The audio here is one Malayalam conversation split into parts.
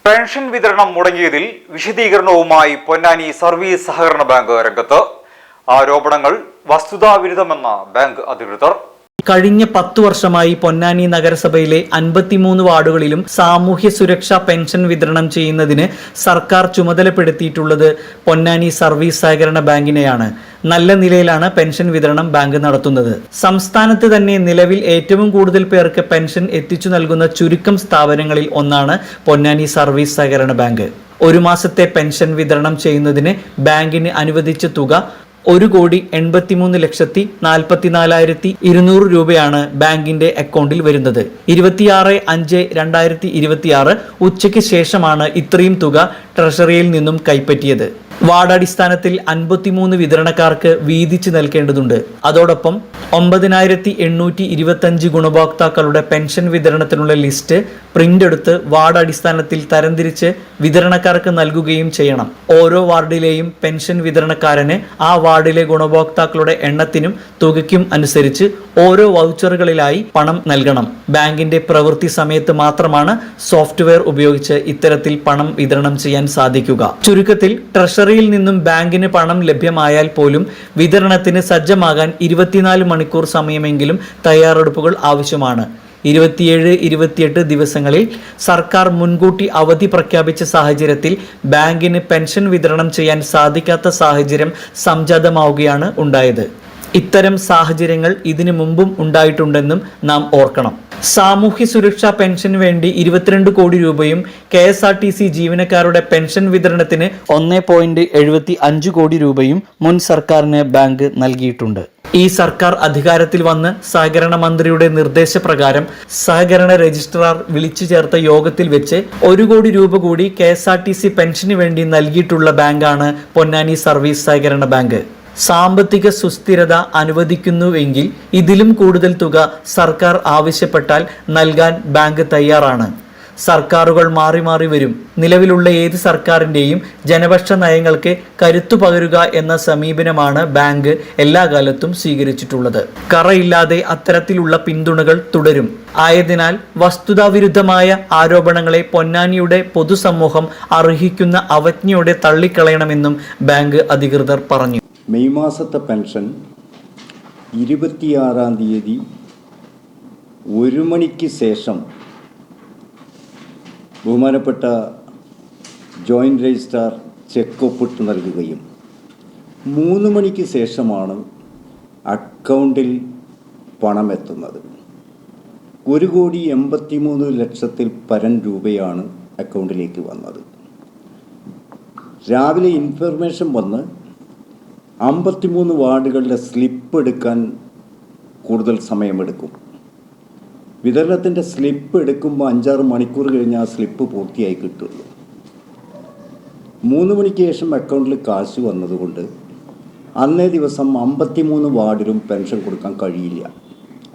പെൻഷൻ വിതരണം മുടങ്ങിയതിൽ വിശദീകരണവുമായി പൊന്നാനി സർവീസ് സഹകരണ ബാങ്ക് രംഗത്ത്. ആരോപണങ്ങൾ വസ്തുതാവിരുദ്ധമെന്ന ബാങ്ക് അധികൃതർ. കഴിഞ്ഞ 10 വർഷമായി പൊന്നാനി നഗരസഭയിലെ 53 വാർഡുകളിലും സാമൂഹ്യ സുരക്ഷാ പെൻഷൻ വിതരണം ചെയ്യുന്നതിന് സർക്കാർ ചുമതലപ്പെടുത്തിയിട്ടുള്ളത് പൊന്നാനി സർവീസ് സഹകരണ ബാങ്കിനെയാണ്. നല്ല നിലയിലാണ് പെൻഷൻ വിതരണം ബാങ്ക് നടത്തുന്നത്. സംസ്ഥാനത്ത് തന്നെ നിലവിൽ ഏറ്റവും കൂടുതൽ പേർക്ക് പെൻഷൻ എത്തിച്ചു നൽകുന്ന ചുരുക്കം സ്ഥാപനങ്ങളിൽ ഒന്നാണ് പൊന്നാനി സർവീസ് സഹകരണ ബാങ്ക്. ഒരു മാസത്തെ പെൻഷൻ വിതരണം ചെയ്യുന്നതിന് ബാങ്കിന് അനുവദിച്ച തുക 1,83,44,200 രൂപയാണ് ബാങ്കിന്റെ അക്കൗണ്ടിൽ വരുന്നത്. 26/5/2026 ഉച്ചയ്ക്ക് ശേഷമാണ് ഇത്രയും തുക ട്രഷറിയിൽ നിന്നും കൈപ്പറ്റിയത്. വാർഡടിസ്ഥാനത്തിൽ 53 വിതരണക്കാർക്ക് വീതിച്ചു നൽകേണ്ടതുണ്ട്. അതോടൊപ്പം 9,825 ഗുണഭോക്താക്കളുടെ പെൻഷൻ വിതരണത്തിനുള്ള ലിസ്റ്റ് പ്രിന്റ് എടുത്ത് വാർഡ് അടിസ്ഥാനത്തിൽ തരംതിരിച്ച് വിതരണക്കാർക്ക് നൽകുകയും ചെയ്യണം. ഓരോ വാർഡിലെയും പെൻഷൻ വിതരണക്കാരന് ആ വാർഡിലെ ഗുണഭോക്താക്കളുടെ എണ്ണത്തിനും തുകയ്ക്കും അനുസരിച്ച് ഓരോ വൗച്ചറുകളിലായി പണം നൽകണം. ബാങ്കിന്റെ പ്രവൃത്തി സമയത്ത് മാത്രമാണ് സോഫ്റ്റ്വെയർ ഉപയോഗിച്ച് ഇത്തരത്തിൽ പണം വിതരണം ചെയ്യാൻ സാധിക്കുക. ചുരുക്കത്തിൽ ട്രഷറിയിൽ നിന്നും ബാങ്കിന് പണം ലഭ്യമായാൽ പോലും വിതരണത്തിന് സജ്ജമാകാൻ 24 മണിക്കൂർ സമയമെങ്കിലും തയ്യാറെടുപ്പുകൾ ആവശ്യമാണ്. 27-28 ദിവസങ്ങളിൽ സർക്കാർ മുൻകൂട്ടി അവധി പ്രഖ്യാപിച്ച സാഹചര്യത്തിൽ ബാങ്കിന് പെൻഷൻ വിതരണം ചെയ്യാൻ സാധിക്കാത്ത സാഹചര്യം സംജാതമാവുകയാണ് ഉണ്ടായത്. ഇത്തരം സാഹചര്യങ്ങൾ ഇതിനു മുമ്പും ഉണ്ടായിട്ടുണ്ടെന്നും നാം ഓർക്കണം. സാമൂഹ്യ സുരക്ഷാ പെൻഷന് വേണ്ടി 22 കോടി രൂപയും KSRTC ജീവനക്കാരുടെ പെൻഷൻ വിതരണത്തിന് 1.75 കോടി രൂപയും മുൻ സർക്കാരിന് ബാങ്ക് നൽകിയിട്ടുണ്ട്. ഈ സർക്കാർ അധികാരത്തിൽ വന്ന് സഹകരണ മന്ത്രിയുടെ നിർദ്ദേശപ്രകാരം സഹകരണ രജിസ്ട്രാർ വിളിച്ചു ചേർത്ത യോഗത്തിൽ വെച്ച് 1 കോടി രൂപ കൂടി KSRTC പെൻഷന് വേണ്ടി നൽകിയിട്ടുള്ള ബാങ്കാണ് പൊന്നാനി സർവീസ് സഹകരണ ബാങ്ക്. സാമ്പത്തിക സുസ്ഥിരത അനുവദിക്കുന്നുവെങ്കിൽ ഇതിലും കൂടുതൽ തുക സർക്കാർ ആവശ്യപ്പെട്ടാൽ നൽകാൻ ബാങ്ക് തയ്യാറാണ്. സർക്കാരുകൾ മാറി മാറി വരും. നിലവിലുള്ള ഏത് സർക്കാരിൻ്റെയും ജനപക്ഷ നയങ്ങൾക്ക് കരുത്തു പകരുക എന്ന സമീപനമാണ് ബാങ്ക് എല്ലാ കാലത്തും സ്വീകരിച്ചിട്ടുള്ളത്. കറയില്ലാതെ അത്തരത്തിലുള്ള പിന്തുണകൾ തുടരും. ആയതിനാൽ വസ്തുതാവിരുദ്ധമായ ആരോപണങ്ങളെ പൊന്നാനിയുടെ പൊതുസമൂഹം അർഹിക്കുന്ന അവജ്ഞയോടെ തള്ളിക്കളയണമെന്നും ബാങ്ക് അധികൃതർ പറഞ്ഞു. മെയ് മാസത്തെ പെൻഷൻ 26-ാം തീയതി 1 മണിക്ക് ശേഷം ബഹുമാനപ്പെട്ട ജോയിൻറ്റ് രജിസ്ട്രാർ ചെക്ക് ഒപ്പിട്ട് നൽകുകയും 3 മണിക്ക് ശേഷമാണ് അക്കൗണ്ടിൽ പണം എത്തുന്നത്. 1,83,00,000 പരം രൂപയാണ് അക്കൗണ്ടിലേക്ക് വന്നത്. രാവിലെ ഇൻഫർമേഷൻ വന്ന് 53 വാർഡുകളുടെ സ്ലിപ്പ് എടുക്കാൻ കൂടുതൽ സമയമെടുക്കും. വിതരണത്തിൻ്റെ സ്ലിപ്പ് എടുക്കുമ്പോൾ 5-6 മണിക്കൂർ കഴിഞ്ഞ് ആ സ്ലിപ്പ് പൂർത്തിയായി കിട്ടുള്ളൂ. 3 മണിക്ക് ശേഷം അക്കൗണ്ടിൽ കാശ് വന്നതുകൊണ്ട് അന്നേ ദിവസം 53 വാർഡിലും പെൻഷൻ കൊടുക്കാൻ കഴിയില്ല.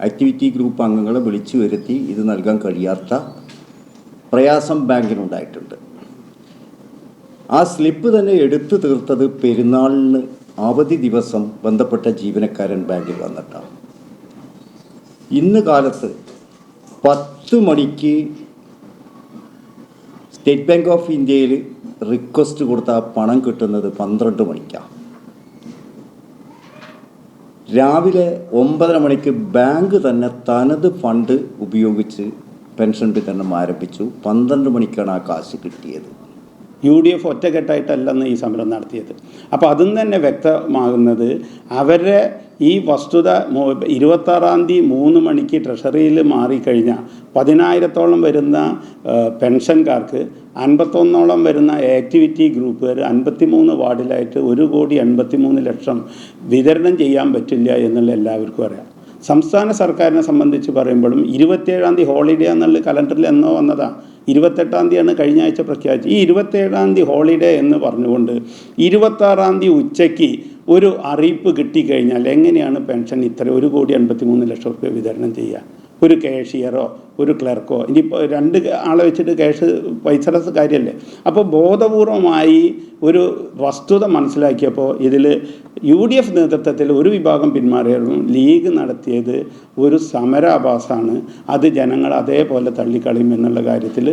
ആക്ടിവിറ്റി ഗ്രൂപ്പ് അംഗങ്ങളെ വിളിച്ചു വരുത്തി ഇത് നൽകാൻ കഴിയാത്ത പ്രയാസം ബാങ്കിനുണ്ടായിട്ടുണ്ട്. ആ സ്ലിപ്പ് തന്നെ എടുത്തു തീർത്തത് പെരുന്നാളിന് അവധി ദിവസം ബന്ധപ്പെട്ട ജീവനക്കാരൻ ബാങ്കിൽ വന്നിട്ടാണ്. ഇന്ന് കാലത്ത് 10 മണിക്ക് സ്റ്റേറ്റ് ബാങ്ക് ഓഫ് ഇന്ത്യയിൽ റിക്വസ്റ്റ് കൊടുത്ത പണം കിട്ടുന്നത് 12 മണിക്കാണ്. രാവിലെ 9:30 മണിക്ക് ബാങ്ക് തന്നെ തനത് ഫണ്ട് ഉപയോഗിച്ച് പെൻഷൻ വിതരണം ആരംഭിച്ചു. 12 മണിക്കാണ് ആ കാശ് കിട്ടിയത്. UDF ഒറ്റക്കെട്ടായിട്ടല്ലെന്ന് ഈ സമരം നടത്തിയത്. അപ്പോൾ അതിൽ തന്നെ വ്യക്തമാകുന്നത് അവരുടെ ഈ വസ്തുത 26-ാം തീയതി 3 മണിക്ക് ട്രഷറിയിൽ മാറിക്കഴിഞ്ഞാൽ 10,000-ഓളം വരുന്ന പെൻഷൻകാർക്ക് 51-ഓളം വരുന്ന ആക്ടിവിറ്റി ഗ്രൂപ്പുകാർ 53 വാർഡിലായിട്ട് 1,83,00,000 വിതരണം ചെയ്യാൻ പറ്റില്ല എന്നുള്ള എല്ലാവർക്കും അറിയാം. സംസ്ഥാന സർക്കാരിനെ സംബന്ധിച്ച് പറയുമ്പോഴും 27-ാം തീയതി ഹോളിഡേ എന്നുള്ള കലണ്ടറിൽ എന്നോ വന്നതാണ്. 28-ാം തീയതിയാണ് കഴിഞ്ഞ ആഴ്ച പ്രഖ്യാപിച്ചത്. ഈ 27-ാം തീയതി ഹോളിഡേ എന്ന് പറഞ്ഞുകൊണ്ട് 26-ാം തീയതി ഉച്ചയ്ക്ക് ഒരു അറിയിപ്പ് കിട്ടിക്കഴിഞ്ഞാൽ എങ്ങനെയാണ് പെൻഷൻ ഇത്ര 1,83,00,000 രൂപ വിതരണം ചെയ്യുക? ഒരു കാഷ്യറോ ഒരു ക്ലർക്കോ, ഇനിയിപ്പോൾ 2 ആളെ വെച്ചിട്ട് പൈസയുടെ കാര്യമല്ലേ. അപ്പോൾ ബോധപൂർവമായി ഒരു വസ്തുത മനസ്സിലാക്കിയപ്പോൾ ഇതിൽ UDF നേതൃത്വത്തിൽ ഒരു വിഭാഗം പിന്മാറിയാലും ലീഗ് നടത്തിയത് ഒരു സമരാഭാസമാണ്. അത് ജനങ്ങൾ അതേപോലെ തള്ളിക്കളയും എന്നുള്ള കാര്യത്തിൽ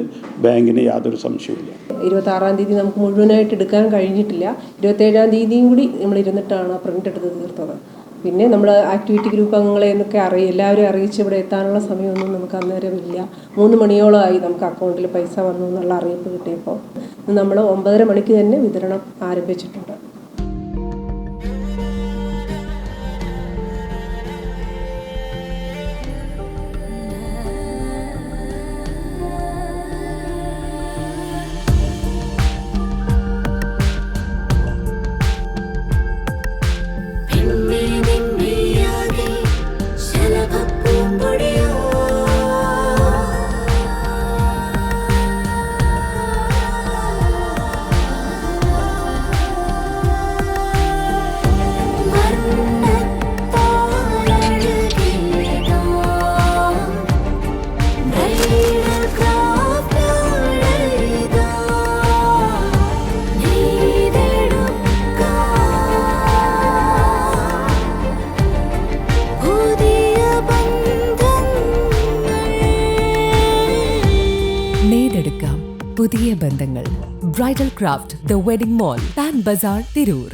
ബാങ്കിന് യാതൊരു സംശയവുമില്ല. 26-ാം തീയതി നമുക്ക് മുഴുവനായിട്ട് എടുക്കാൻ കഴിഞ്ഞിട്ടില്ല. 27-ാം തീയതിയും കൂടി നമ്മൾ ഇരുന്നിട്ടാണ് പ്രിൻ്റ് എടുത്ത് തീർത്തത്. പിന്നെ നമ്മൾ ആക്ടിവിറ്റി ഗ്രൂപ്പ് അംഗങ്ങളെ എന്നൊക്കെ എല്ലാവരും അറിയിച്ച് ഇവിടെ എത്താനുള്ള സമയമൊന്നും നമുക്ക് അന്നേരം ഇല്ല. 3 മണിയോളമായി നമുക്ക് അക്കൗണ്ടിൽ പൈസ വന്നു എന്നുള്ള അറിയിപ്പ് കിട്ടിയപ്പോൾ നമ്മൾ 9:30 മണിക്ക് തന്നെ വിതരണം ആരംഭിച്ചിട്ടുണ്ട്. പുതിയ ബന്ധങ്ങൾ. Bridal craft, the wedding mall, Pan Bazaar, Tirur.